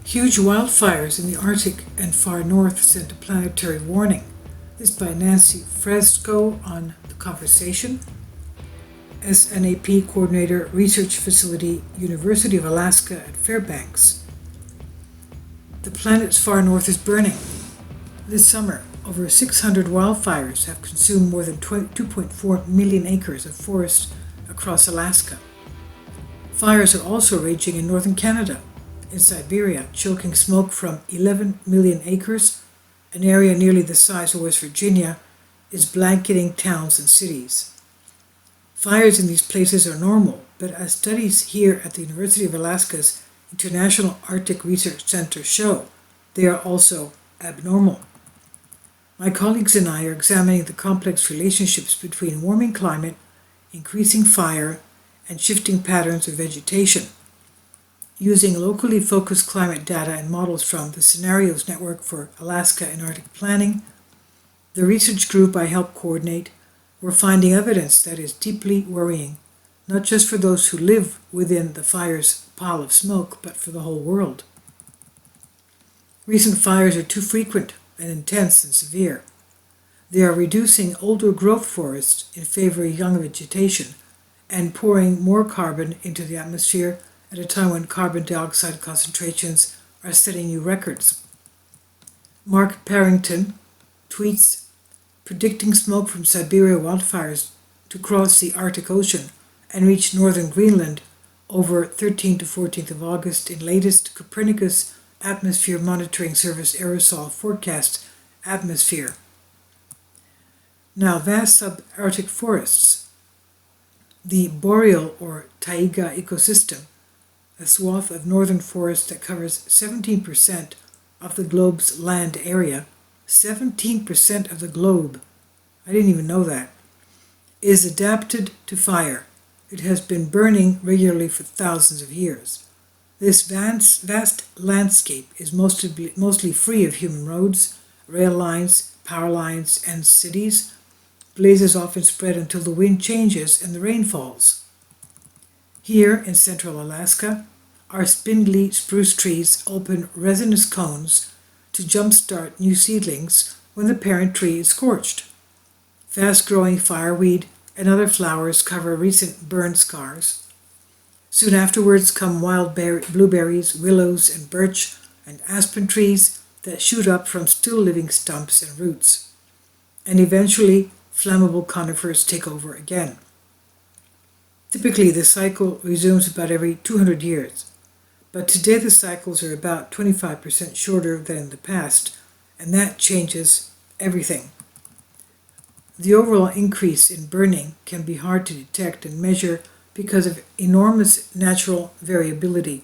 Huge wildfires in the Arctic and far north sent a planetary warning. This by Nancy Fresco on The Conversation, SNAP Coordinator, Research Facility, University of Alaska at Fairbanks. The planet's far north is burning. This summer, over 600 wildfires have consumed more than 2.4 million acres of forest across Alaska. Fires are also raging in northern Canada. In Siberia, choking smoke from 11 million acres, an area nearly the size of West Virginia, is blanketing towns and cities. Fires in these places are normal, but as studies here at the University of Alaska's International Arctic Research Center show, they are also abnormal. My colleagues and I are examining the complex relationships between warming climate, increasing fire, and shifting patterns of vegetation. Using locally focused climate data and models from the Scenarios Network for Alaska and Arctic Planning, the research group I help coordinate, we're finding evidence that is deeply worrying, not just for those who live within the fire's pile of smoke, but for the whole world. Recent fires are too frequent and intense and severe. They are reducing older growth forests in favor of young vegetation and pouring more carbon into the atmosphere at a time when carbon dioxide concentrations are setting new records. Mark Parrington tweets, predicting smoke from Siberia wildfires to cross the Arctic Ocean and reach northern Greenland over 13th to 14th of August in latest Copernicus Atmosphere Monitoring Service aerosol forecast atmosphere. Now, vast subarctic forests, the boreal or taiga ecosystem, a swath of northern forest that covers 17% of the globe's land area, 17% of the globe, I didn't even know that, is adapted to fire. It has been burning regularly for thousands of years. This vast landscape is mostly free of human roads, rail lines, power lines, and cities. Blazes often spread until the wind changes and the rain falls. Here in central Alaska, our spindly spruce trees open resinous cones to jumpstart new seedlings when the parent tree is scorched. Fast-growing fireweed and other flowers cover recent burn scars. Soon afterwards come wild blueberries, willows, and birch and aspen trees that shoot up from still living stumps and roots. And eventually, flammable conifers take over again. Typically, the cycle resumes about every 200 years, but today the cycles are about 25% shorter than in the past, and that changes everything. The overall increase in burning can be hard to detect and measure because of enormous natural variability.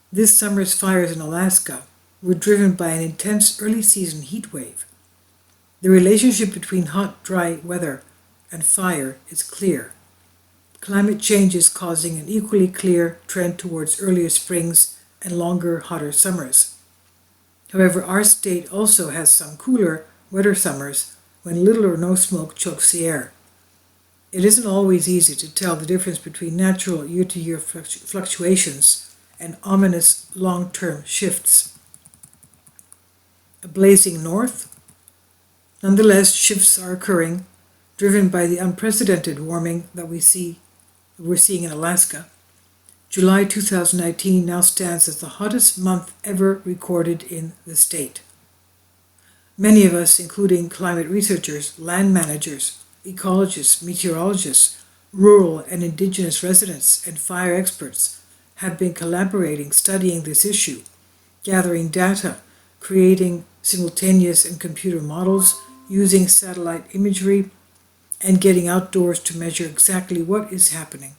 This summer's fires in Alaska were driven by an intense early season heat wave. The relationship between hot, dry weather and fire is clear. Climate change is causing an equally clear trend towards earlier springs and longer, hotter summers. However, our state also has some cooler, wetter summers when little or no smoke chokes the air. It isn't always easy to tell the difference between natural year-to-year fluctuations and ominous long-term shifts. A blazing north? Nonetheless, shifts are occurring, driven by the unprecedented warming that we're seeing in Alaska. July 2019 now stands as the hottest month ever recorded in the state. Many of us, including climate researchers, land managers, ecologists, meteorologists, rural and indigenous residents, and fire experts, have been collaborating studying this issue, gathering data, creating simultaneous and computer models, using satellite imagery, and getting outdoors to measure exactly what is happening.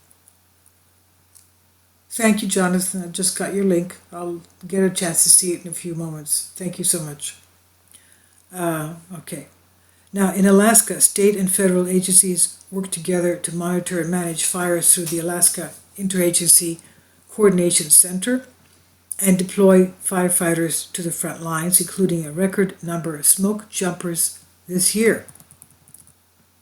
Thank you, Jonathan. I just got your link. I'll get a chance to see it in a few moments. Thank you so much. Okay. Now, in Alaska, state and federal agencies work together to monitor and manage fires through the Alaska Interagency Coordination Center and deploy firefighters to the front lines, including a record number of smoke jumpers this year.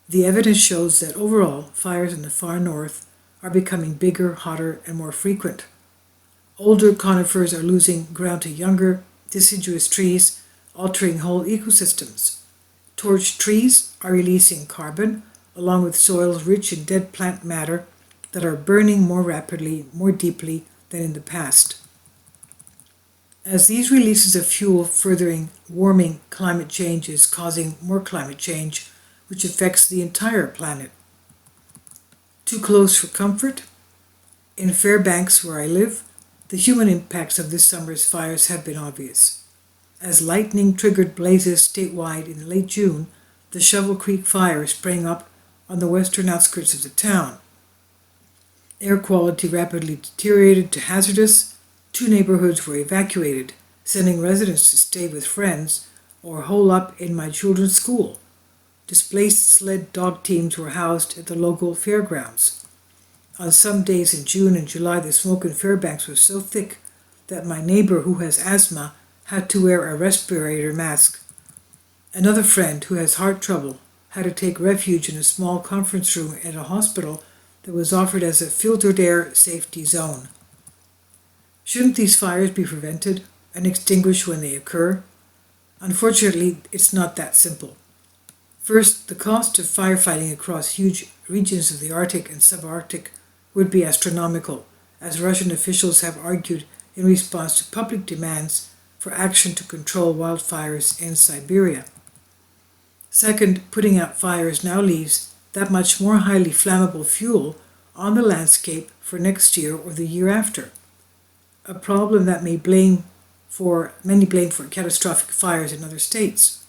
The evidence shows that overall, fires in the far north are becoming bigger, hotter, and more frequent. Older conifers are losing ground to younger, deciduous trees, altering whole ecosystems. Torch trees are releasing carbon, along with soils rich in dead plant matter that are burning more rapidly, more deeply than in the past. As these releases of fuel furthering warming climate change is causing more climate change, which affects the entire planet. Too close for comfort? In Fairbanks, where I live, the human impacts of this summer's fires have been obvious. As lightning triggered blazes statewide in late June, the Shovel Creek fire sprang up on the western outskirts of the town. Air quality rapidly deteriorated to hazardous. 2 neighborhoods were evacuated, sending residents to stay with friends or hole up in my children's school. Displaced sled dog teams were housed at the local fairgrounds. On some days in June and July, the smoke in Fairbanks was so thick that my neighbor, who has asthma, had to wear a respirator mask. Another friend, who has heart trouble, had to take refuge in a small conference room at a hospital that was offered as a filtered air safety zone. Shouldn't these fires be prevented and extinguished when they occur? Unfortunately, it's not that simple. First, the cost of firefighting across huge regions of the Arctic and subarctic would be astronomical, as Russian officials have argued in response to public demands for action to control wildfires in Siberia. Second, putting out fires now leaves that much more highly flammable fuel on the landscape for next year or the year after, a problem that many blame for catastrophic fires in other states.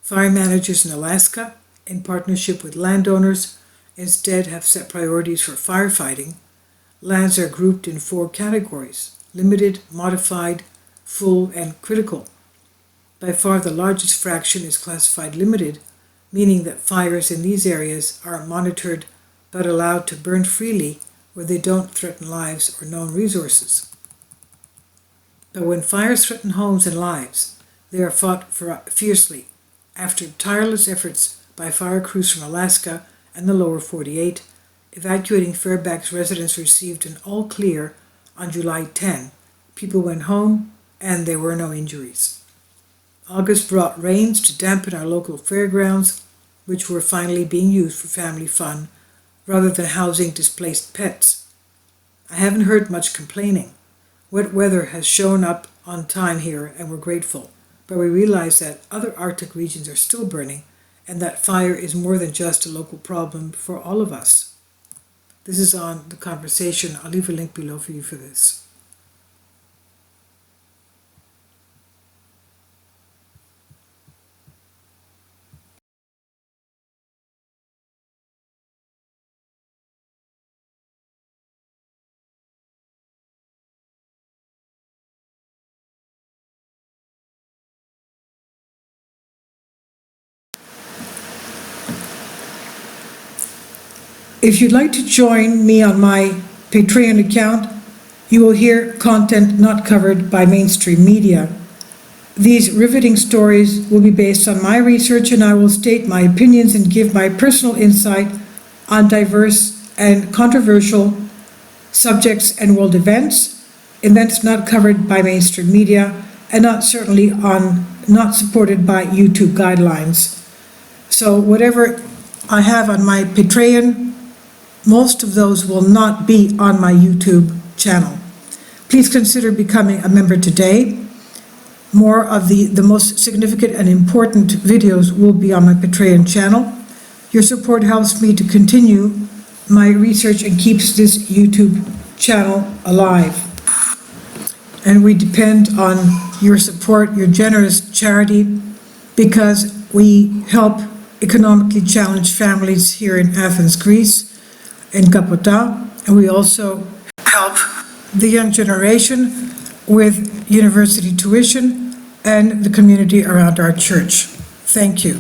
Fire managers in Alaska, in partnership with landowners, instead have set priorities for firefighting. Lands are grouped in 4 categories: limited, modified, full, and critical. By far the largest fraction is classified limited, meaning that fires in these areas are monitored but allowed to burn freely where they don't threaten lives or known resources. But when fires threaten homes and lives, they are fought fiercely. After tireless efforts by fire crews from Alaska and the lower 48, evacuating Fairbanks residents received an all clear on July 10. People went home and there were no injuries. August brought rains to dampen our local fairgrounds, which were finally being used for family fun rather than housing displaced pets. I haven't heard much complaining. Wet weather has shown up on time here and we're grateful, but we realize that other Arctic regions are still burning and that fire is more than just a local problem for all of us. This is on the conversation. I'll leave a link below for you for this. If you'd like to join me on my Patreon account, you will hear content not covered by mainstream media. These riveting stories will be based on my research, and I will state my opinions and give my personal insight on diverse and controversial subjects and world events not covered by mainstream media, and not supported by YouTube guidelines. So whatever I have on my Patreon, most of those will not be on my YouTube channel. Please consider becoming a member today. More of the most significant and important videos will be on my Patreon channel. Your support helps me to continue my research and keeps this YouTube channel alive. And we depend on your support, your generous charity, because we help economically challenged families here in Athens, Greece, in Kapota, and we also help the young generation with university tuition and the community around our church. Thank you.